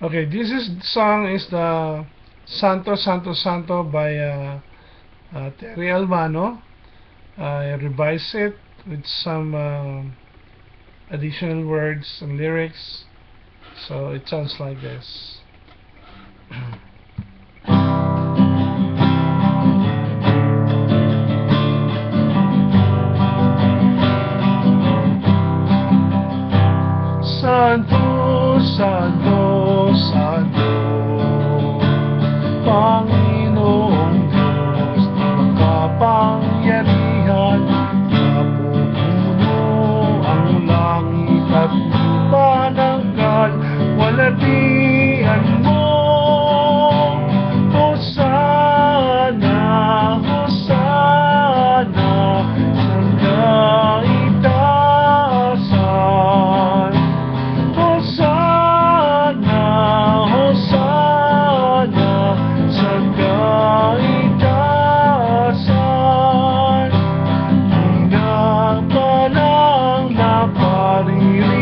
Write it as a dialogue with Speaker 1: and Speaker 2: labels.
Speaker 1: Okay, song is the Santo Santo Santo by Terry Albano. I revised it with some additional words and lyrics, so it sounds like this. Santo, Santo, Santo, Panginoong Diyos na makapangyarihan, napupuno ang langit at lupa ng kalwalhatian mo. Hosana, Hosana, sa kaitaasan. Hosana, Hosana, sa kaitaasan. Pinapalang maparirinig